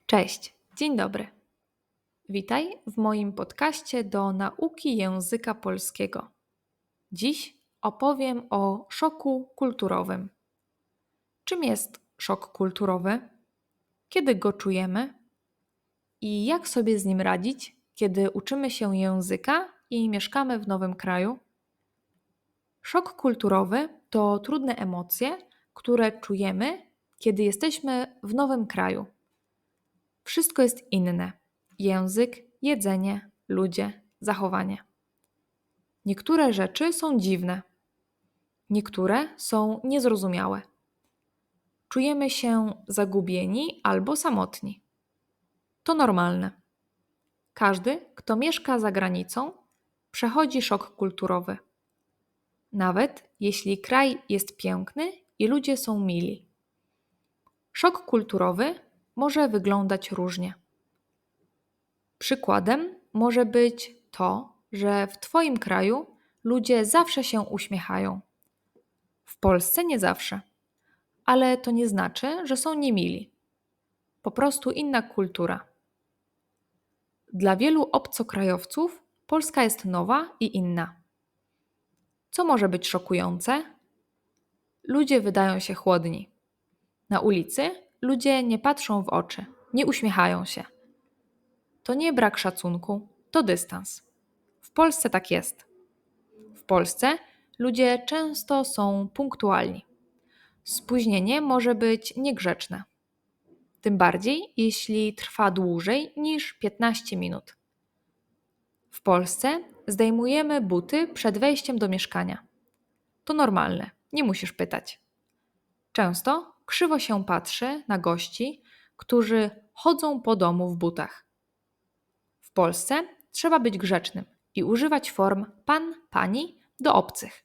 Cześć, dzień dobry. Witaj w moim podcaście do nauki języka polskiego. Dziś opowiem o szoku kulturowym. Czym jest szok kulturowy? Kiedy go czujemy? I jak sobie z nim radzić, kiedy uczymy się języka i mieszkamy w nowym kraju? Szok kulturowy to trudne emocje, które czujemy, kiedy jesteśmy w nowym kraju. Wszystko jest inne: język, jedzenie, ludzie, zachowanie. Niektóre rzeczy są dziwne, niektóre są niezrozumiałe. Czujemy się zagubieni albo samotni. To normalne. Każdy, kto mieszka za granicą, przechodzi szok kulturowy. Nawet jeśli kraj jest piękny i ludzie są mili. Szok kulturowy może wyglądać różnie. Przykładem może być to, że w Twoim kraju ludzie zawsze się uśmiechają. W Polsce nie zawsze, ale to nie znaczy, że są niemili. Po prostu inna kultura. Dla wielu obcokrajowców Polska jest nowa i inna. Co może być szokujące? Ludzie wydają się chłodni. Na ulicy ludzie nie patrzą w oczy, nie uśmiechają się. To nie brak szacunku, to dystans. W Polsce tak jest. W Polsce ludzie często są punktualni. Spóźnienie może być niegrzeczne. Tym bardziej, jeśli trwa dłużej niż 15 minut. W Polsce zdejmujemy buty przed wejściem do mieszkania. To normalne, nie musisz pytać. Często krzywo się patrzy na gości, którzy chodzą po domu w butach. W Polsce trzeba być grzecznym i używać form pan, pani do obcych.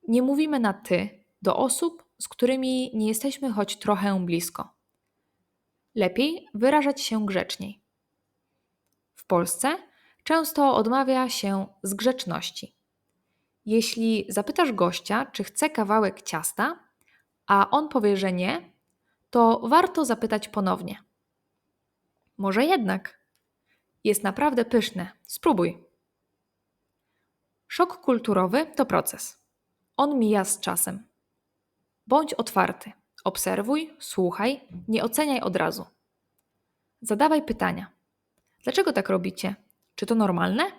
Nie mówimy na ty do osób, z którymi nie jesteśmy choć trochę blisko. Lepiej wyrażać się grzeczniej. W Polsce często odmawia się z grzeczności. Jeśli zapytasz gościa, czy chce kawałek ciasta, a on powie, że nie, to warto zapytać ponownie. Może jednak. Jest naprawdę pyszne. Spróbuj. Szok kulturowy to proces. On mija z czasem. Bądź otwarty. Obserwuj, słuchaj, nie oceniaj od razu. Zadawaj pytania. Dlaczego tak robicie? Czy to normalne?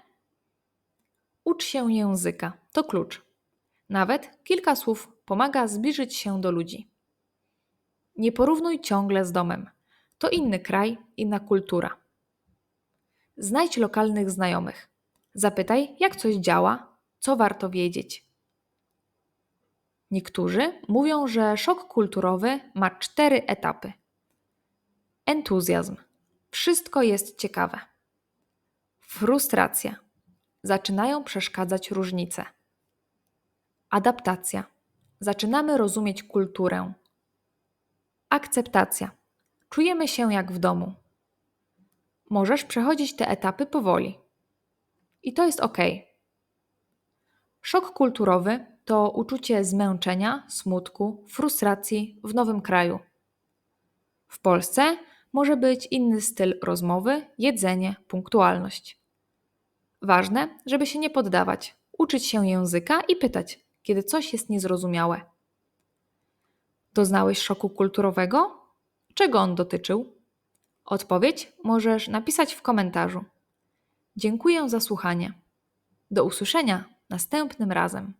Ucz się języka. To klucz. Nawet kilka słów pomaga zbliżyć się do ludzi. Nie porównuj ciągle z domem. To inny kraj, inna kultura. Znajdź lokalnych znajomych. Zapytaj, jak coś działa, co warto wiedzieć. Niektórzy mówią, że szok kulturowy ma 4 etapy. Entuzjazm. Wszystko jest ciekawe. Frustracja. Zaczynają przeszkadzać różnice. Adaptacja. Zaczynamy rozumieć kulturę. Akceptacja. Czujemy się jak w domu. Możesz przechodzić te etapy powoli. I to jest ok. Szok kulturowy to uczucie zmęczenia, smutku, frustracji w nowym kraju. W Polsce może być inny styl rozmowy, jedzenie, punktualność. Ważne, żeby się nie poddawać, uczyć się języka i pytać, kiedy coś jest niezrozumiałe. Doznałeś szoku kulturowego? Czego on dotyczył? Odpowiedź możesz napisać w komentarzu. Dziękuję za słuchanie. Do usłyszenia następnym razem.